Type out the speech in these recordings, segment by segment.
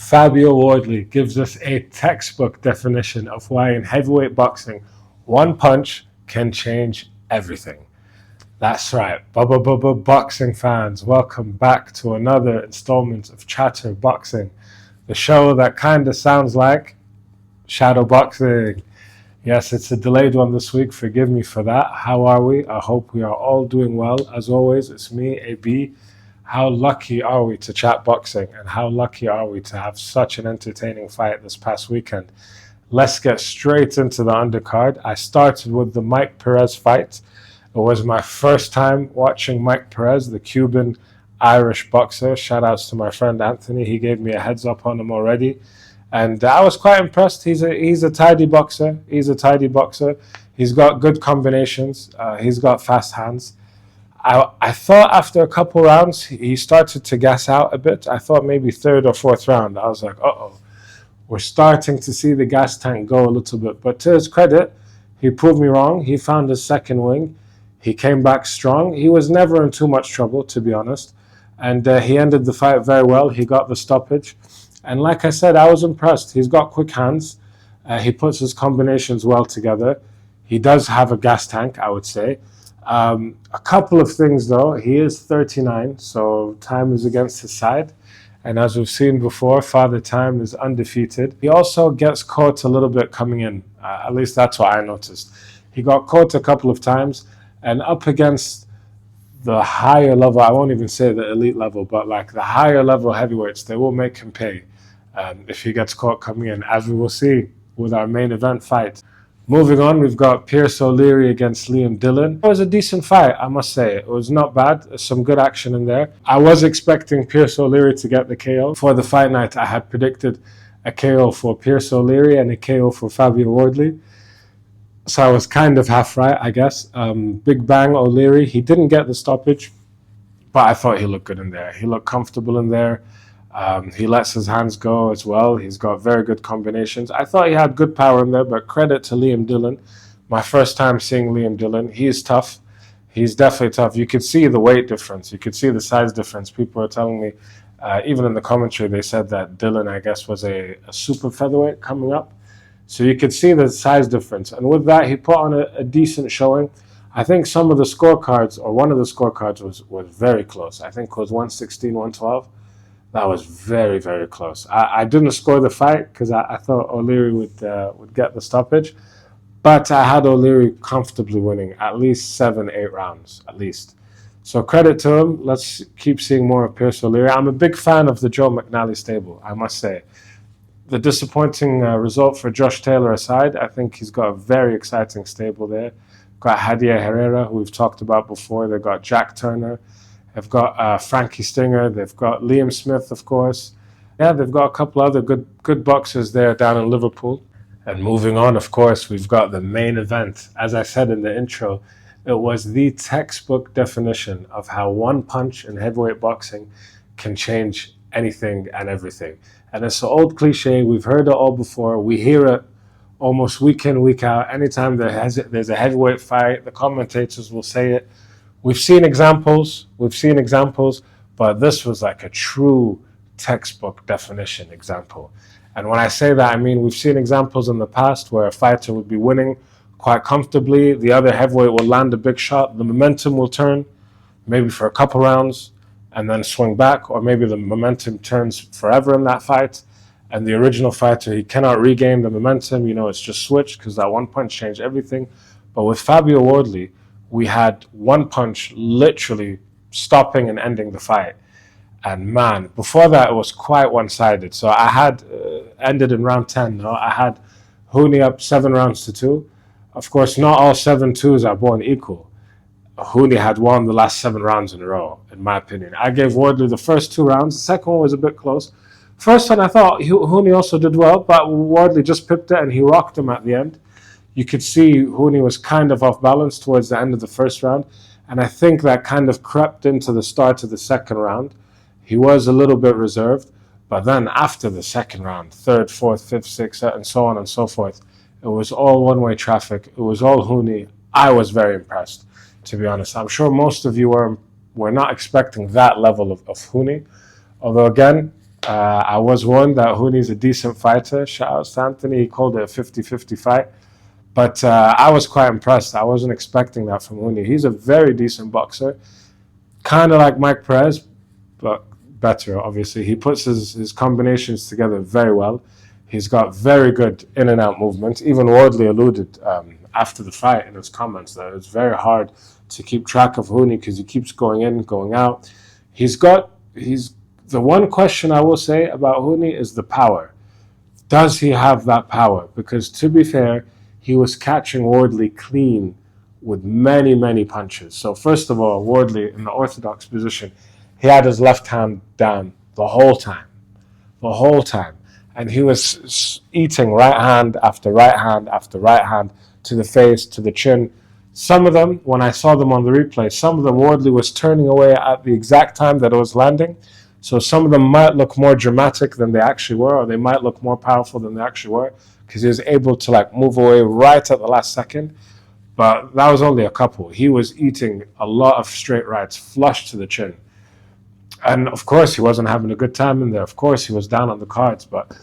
Fabio Wardley gives us a textbook definition of why in heavyweight boxing, one punch can change everything. That's right, boxing fans, welcome back to another installment of Chatter Boxing, the show that kind of sounds like shadow boxing. Yes, it's a delayed one this week, forgive me for that. How are we? I hope we are all doing well. As always, it's me, AB. How lucky are we to chat boxing, and how lucky are we to have such an entertaining fight this past weekend? Let's get straight into the undercard. I started with the Mike Perez fight. It was my first time watching Mike Perez, the Cuban-Irish boxer. Shout outs to my friend Anthony. He gave me a heads up on him already. And I was quite impressed. He's a tidy boxer. He's got good combinations. He's got fast hands. I thought after a couple rounds, he started to gas out a bit. I thought maybe third or fourth round. I was like, uh-oh, we're starting to see the gas tank go a little bit. But to his credit, he proved me wrong. He found his second wing. He came back strong. He was never in too much trouble, to be honest. And he ended the fight very well. He got the stoppage. And like I said, I was impressed. He's got quick hands. He puts his combinations well together. He does have a gas tank, I would say. A couple of things, though. He is 39, so time is against his side. And as we've seen before, Father Time is undefeated. He also gets caught a little bit coming in. At least that's what I noticed. He got caught a couple of times, and up against the higher level, I won't even say the elite level, but like the higher level heavyweights, they will make him pay if he gets caught coming in, as we will see with our main event fight. Moving on, we've got Pierce O'Leary against Liam Dillon. It was a decent fight, I must say. It was not bad. Some good action in there. I was expecting Pierce O'Leary to get the KO. For the fight night, I had predicted a KO for Pierce O'Leary and a KO for Fabio Wardley. So I was kind of half right, I guess. Big Bang O'Leary, he didn't get the stoppage, but I thought he looked good in there. He looked comfortable in there. He lets his hands go as well. He's got very good combinations. I thought he had good power in there, but credit to Liam Dillon. My first time seeing Liam Dillon. He is tough. He's definitely tough. You could see the weight difference. You could see the size difference. People are telling me, even in the commentary, they said that Dillon, I guess, was a super featherweight coming up. So you could see the size difference. And with that, he put on a decent showing. I think some of the scorecards, or one of the scorecards was very close. I think it was 116, 112. That was very, very close. I didn't score the fight because I thought O'Leary would get the stoppage. But I had O'Leary comfortably winning at least 7-8 rounds, at least. So credit to him. Let's keep seeing more of Pierce O'Leary. I'm a big fan of the Joe McNally stable, I must say. The disappointing result for Josh Taylor aside, I think he's got a very exciting stable there. Got Hadier Herrera, who we've talked about before. They've got Jack Turner. They've got Frankie Stinger. They've got Liam Smith, of course. Yeah, they've got a couple other good boxers there down in Liverpool. And moving on, of course, we've got the main event. As I said in the intro, it was the textbook definition of how one punch in heavyweight boxing can change anything and everything. And it's an old cliche. We've heard it all before. We hear it almost week in, week out. Anytime there's a heavyweight fight, the commentators will say it. We've seen examples, but this was like a true textbook definition example. And when I say that, I mean we've seen examples in the past where a fighter would be winning quite comfortably, the other heavyweight will land a big shot, the momentum will turn, maybe for a couple rounds, and then swing back, or maybe the momentum turns forever in that fight, and the original fighter, he cannot regain the momentum, it's just switched because that one punch changed everything. But with Fabio Wardley, we had one punch literally stopping and ending the fight. And man, before that, it was quite one-sided. So I had ended in round 10. No? I had Huni up 7 rounds to 2. Of course, not all 7-2s are born equal. Huni had won the last 7 rounds in a row, in my opinion. I gave Wardley the first 2 rounds. The second one was a bit close. First one, I thought Huni also did well, but Wardley just pipped it and he rocked him at the end. You could see Huni was kind of off balance towards the end of the first round, and I think that kind of crept into the start of the second round. He was a little bit reserved, but then after the second round, third, fourth, fifth, sixth, and so on and so forth, it was all one-way traffic. It was all Huni. I was very impressed, to be honest. I'm sure most of you were not expecting that level of Huni, although again, I was warned that Huni's a decent fighter. Shout out to Anthony. He called it a 50-50 fight. But I was quite impressed. I wasn't expecting that from Huni. He's a very decent boxer. Kind of like Mike Perez, but better, obviously. He puts his combinations together very well. He's got very good in and out movement. Even Wardley alluded after the fight in his comments that it's very hard to keep track of Huni because he keeps going in, going out. The one question I will say about Huni is the power. Does he have that power? Because to be fair, he was catching Wardley clean with many, many punches. So first of all, Wardley in the orthodox position, he had his left hand down the whole time. And he was eating right hand after right hand after right hand to the face, to the chin. Some of them, when I saw them on the replay, some of them Wardley was turning away at the exact time that it was landing. So some of them might look more dramatic than they actually were, or they might look more powerful than they actually were, because he was able to like move away right at the last second. But that was only a couple. He was eating a lot of straight rights, flush to the chin. And of course, he wasn't having a good time in there. Of course, he was down on the cards, but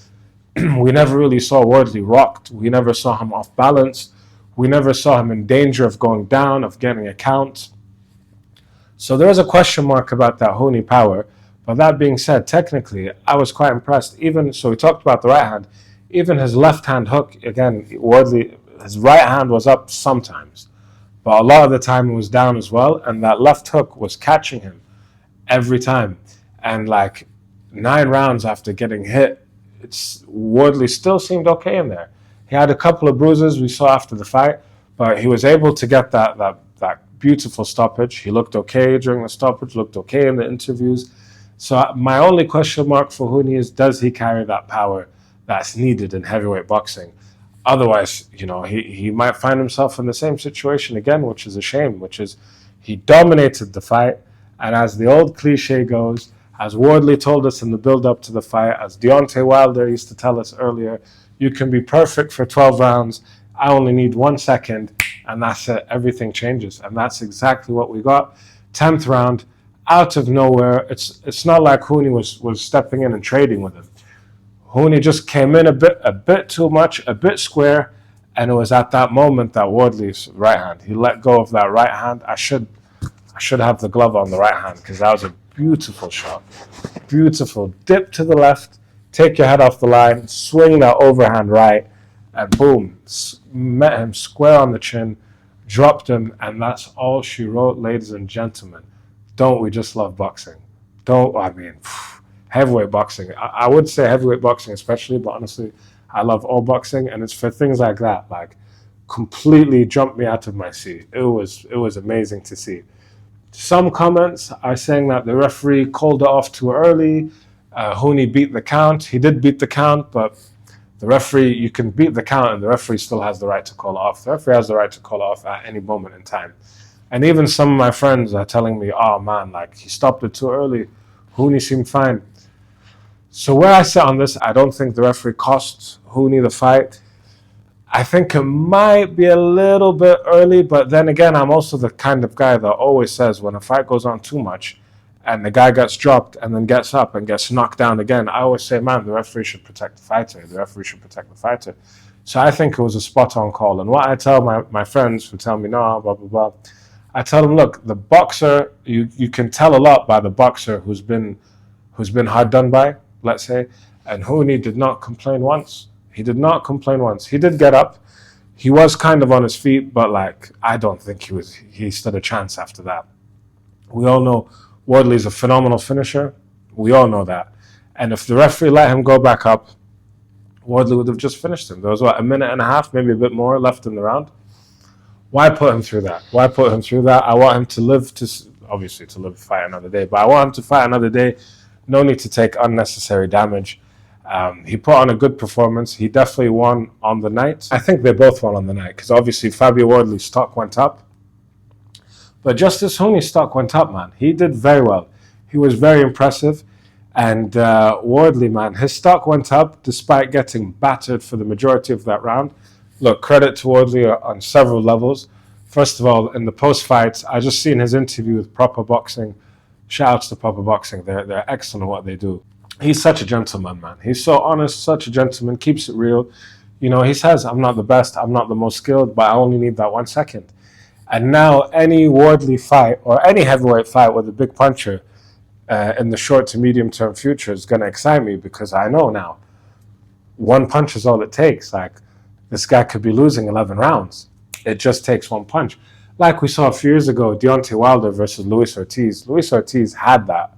we never really saw Wardley rocked. We never saw him off balance. We never saw him in danger of going down, of getting a count. So there is a question mark about that Huni power. But that being said, technically, I was quite impressed. So we talked about the right hand. Even his left hand hook, again, Wardley, his right hand was up sometimes. But a lot of the time it was down as well. And that left hook was catching him every time. And like 9 rounds after getting hit, Wardley still seemed okay in there. He had a couple of bruises we saw after the fight, but he was able to get that beautiful stoppage. He looked okay during the stoppage, looked okay in the interviews. So my only question mark for Huni is, does he carry that power that's needed in heavyweight boxing? Otherwise, he might find himself in the same situation again, which is a shame, which is he dominated the fight. And as the old cliche goes, as Wardley told us in the build-up to the fight, as Deontay Wilder used to tell us earlier, you can be perfect for 12 rounds. I only need 1 second, and that's it. Everything changes. And that's exactly what we got. 10th round, out of nowhere. It's not like Huni was stepping in and trading with him. Huni just came in a bit too much, a bit square, and it was at that moment that Wardley's right hand, he let go of that right hand. I should have the glove on the right hand because that was a beautiful shot. Beautiful. Dip to the left, take your head off the line, swing that overhand right, and boom, met him square on the chin, dropped him, and that's all she wrote, ladies and gentlemen. Don't we just love boxing? Heavyweight boxing. I would say heavyweight boxing especially, but honestly, I love all boxing, and it's for things like that, like completely jumped me out of my seat. It was amazing to see. Some comments are saying that the referee called it off too early. Huni beat the count. He did beat the count, but the referee, you can beat the count and the referee still has the right to call it off. The referee has the right to call it off at any moment in time. And even some of my friends are telling me, oh man, like he stopped it too early. Huni seemed fine. So where I sit on this, I don't think the referee cost Huni the fight. I think it might be a little bit early, but then again, I'm also the kind of guy that always says when a fight goes on too much and the guy gets dropped and then gets up and gets knocked down again, I always say, man, the referee should protect the fighter. The referee should protect the fighter. So I think it was a spot-on call. And what I tell my friends who tell me, no, blah, blah, blah, I tell them, look, the boxer, you can tell a lot by the boxer who's been hard done by, let's say, and Huni did not complain once. He did not complain once. He did get up. He was kind of on his feet, but like I don't think he stood a chance after that. We all know Wardley's a phenomenal finisher. We all know that. And if the referee let him go back up, Wardley would have just finished him. There was a minute and a half, maybe a bit more left in the round. Why put him through that? I want him to live fight another day, but I want him to fight another day. No need to take unnecessary damage. He put on a good performance. He definitely won on the night. I think they both won on the night because obviously Fabio Wardley's stock went up. But Justis Huni's stock went up, man. He did very well. He was very impressive. And Wardley, man, his stock went up despite getting battered for the majority of that round. Look, credit to Wardley on several levels. First of all, in the post-fight, I just seen his interview with Proper Boxing. Shout outs to Proper Boxing. They're excellent at what they do. He's such a gentleman, man. He's so honest, such a gentleman, keeps it real. He says, I'm not the best, I'm not the most skilled, but I only need that 1 second. And now any Wardley fight or any heavyweight fight with a big puncher in the short to medium term future is going to excite me, because I know now one punch is all it takes. Like, this guy could be losing 11 rounds. It just takes one punch. Like we saw a few years ago, Deontay Wilder versus Luis Ortiz. Luis Ortiz had that.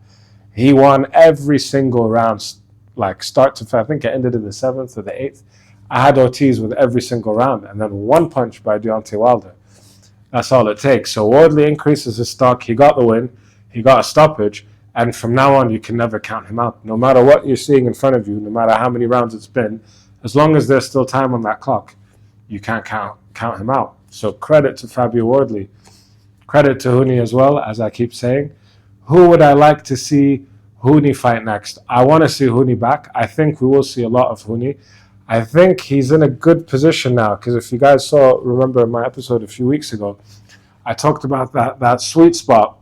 He won every single round, like start to finish. I think it ended in the 7th or the 8th. I had Ortiz with every single round, and then one punch by Deontay Wilder. That's all it takes. So Wardley increases his stock. He got the win. He got a stoppage. And from now on, you can never count him out. No matter what you're seeing in front of you, no matter how many rounds it's been, as long as there's still time on that clock, you can't count him out. So credit to Fabio Wardley. Credit to Huni as well, as I keep saying. Who would I like to see Huni fight next? I want to see Huni back. I think we will see a lot of Huni. I think he's in a good position now, because if you guys remember my episode a few weeks ago, I talked about that sweet spot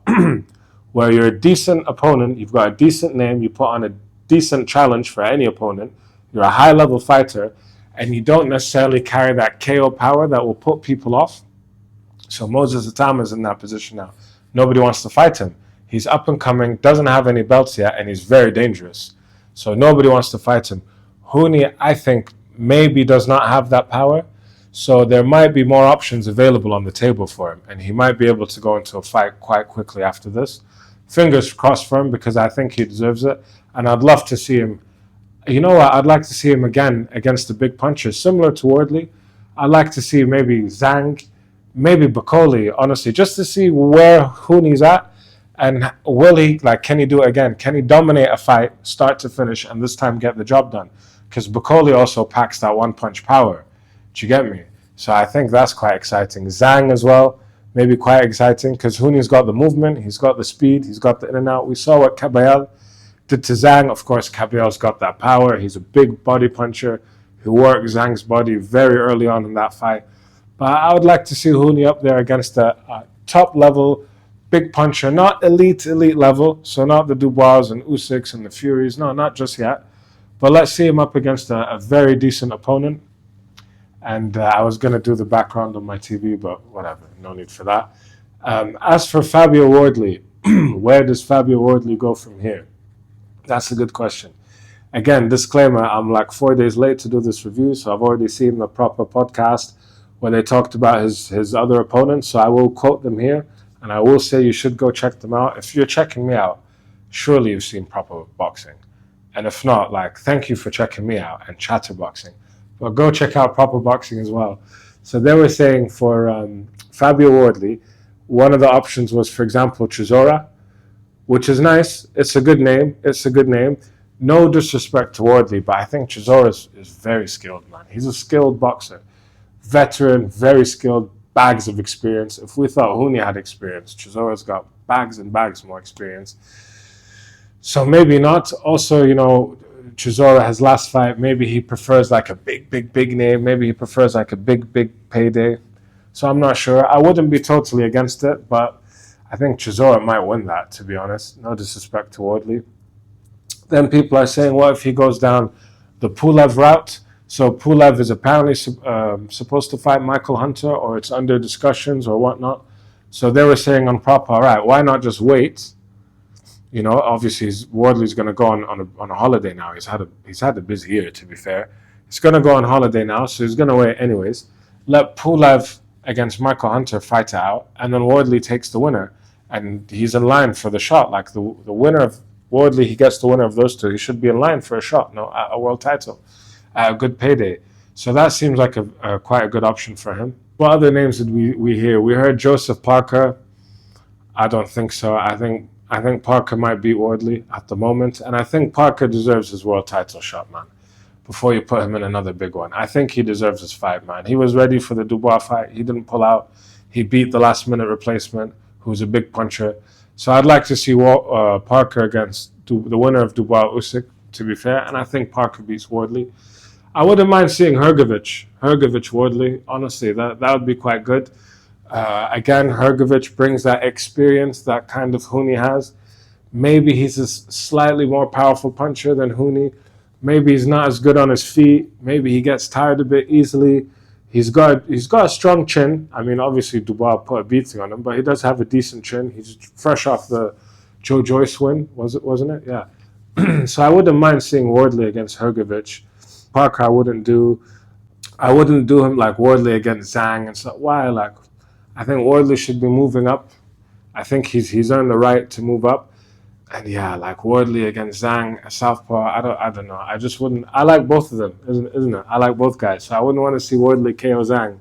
where you're a decent opponent, you've got a decent name, you put on a decent challenge for any opponent, you're a high-level fighter, and you don't necessarily carry that KO power that will put people off. So Moses Atama is in that position now. Nobody wants to fight him. He's up and coming, doesn't have any belts yet, and he's very dangerous. So nobody wants to fight him. Huni, I think, maybe does not have that power. So there might be more options available on the table for him, and he might be able to go into a fight quite quickly after this. Fingers crossed for him, because I think he deserves it. And I'd love to see him. You know what? I'd like to see him again against the big punchers, similar to Wardley. I'd like to see maybe Zhang, maybe Bakoli, honestly, just to see where Huni's at. And can he do it again? Can he dominate a fight, start to finish, and this time get the job done? Because Bakoli also packs that one-punch power. Do you get me? So I think that's quite exciting. Zhang as well, maybe quite exciting, because Huni's got the movement, he's got the speed, he's got the in and out. We saw what Caballel did to Zhang. Of course, Caballel's got that power. He's a big body puncher who worked Zhang's body very early on in that fight. But I would like to see Huni up there against a top-level big puncher, not elite level, so not the Dubois and Usyks and the Furies, no, not just yet. But let's see him up against a very decent opponent. And I was going to do the background on my TV, but whatever, no need for that. As for Fabio Wardley, where does Fabio Wardley go from here? That's a good question. Again, disclaimer, I'm like 4 days late to do this review, so I've already seen the proper podcast where they talked about his other opponents, so I will quote them here, and I will say you should go check them out. If you're checking me out, surely you've seen proper boxing. And if not, thank you for checking me out and chatterboxing. But go check out proper boxing as well. So they were saying for Fabio Wardley, one of the options was, for example, Chisora, which is nice. It's a good name. No disrespect to Wardley, but I think Chisora is very skilled, man. He's a skilled boxer. Veteran, very skilled, bags of experience. If we thought Huni had experience, Chisora's got bags and bags more experience. So maybe not. Also, Chisora, his last fight, maybe he prefers a big name. Maybe he prefers a big payday. So I'm not sure. I wouldn't be totally against it, but I think Chisora might win that, to be honest. No disrespect to Wardley. Then people are saying, what if he goes down the Pulev route? So Pulev is apparently supposed to fight Michael Hunter, or it's under discussions or whatnot. So they were saying on Proper, all right, why not just wait? Obviously Wardley's going to go on a holiday now. He's had a busy year, to be fair. He's going to go on holiday now, so he's going to wait anyways. Let Pulev against Michael Hunter fight it out, and then Wardley takes the winner, and he's in line for the shot. The winner of Wardley, he gets the winner of those two. He should be in line for a shot, a world title, a good payday. So that seems like quite a good option for him. What other names did we hear? We heard Joseph Parker. I don't think so. I think Parker might beat Wardley at the moment, and I think Parker deserves his world title shot, man, before you put him in another big one. I think he deserves his fight, man. He was ready for the Dubois fight. He didn't pull out. He beat the last-minute replacement, who's a big puncher. So I'd like to see Parker against the winner of Dubois-Usyk, to be fair, and I think Parker beats Wardley. I wouldn't mind seeing Hrgovic-Wardley. Honestly, that would be quite good. Again, Hrgovic brings that experience that kind of Huni has. Maybe he's a slightly more powerful puncher than Huni. Maybe he's not as good on his feet. Maybe he gets tired a bit easily. He's got a strong chin. I mean, obviously Dubois put a beating on him, but he does have a decent chin. He's fresh off the Joe Joyce win, wasn't it? Yeah. So I wouldn't mind seeing Wardley against Hrgovic. Parker, I wouldn't do him like Wardley against Zhang and stuff. Why? Like, I think Wardley should be moving up. I think he's earned the right to move up. And yeah, like Wardley against Zhang, a southpaw. I don't know. I just wouldn't. I like both of them, isn't it? I like both guys. So I wouldn't want to see Wardley KO Zhang,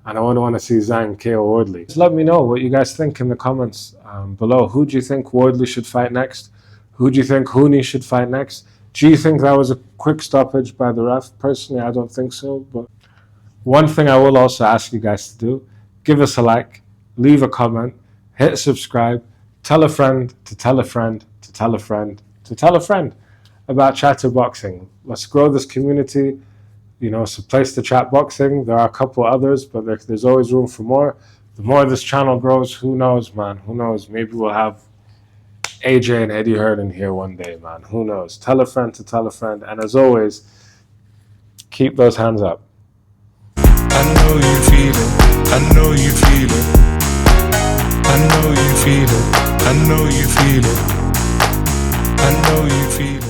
and I wouldn't want to see Zhang KO Wardley. Just let me know what you guys think in the comments below. Who do you think Wardley should fight next? Who do you think Huni should fight next? Do you think that was a quick stoppage by the ref? Personally, I don't think so. But one thing I will also ask you guys to do: give us a like, leave a comment, hit subscribe. Tell a friend to tell a friend to tell a friend to tell a friend about Chatterboxing. Let's grow this community. You know, it's a place to chat boxing. There are a couple others, but there's always room for more. The more this channel grows, who knows, man? Who knows? Maybe we'll have AJ and Eddie Hearn in here one day, man. Who knows? Tell a friend to tell a friend. And as always, keep those hands up. I know you feel it. I know you feel it. I know you feel it. I know you feel it. I know you feel it.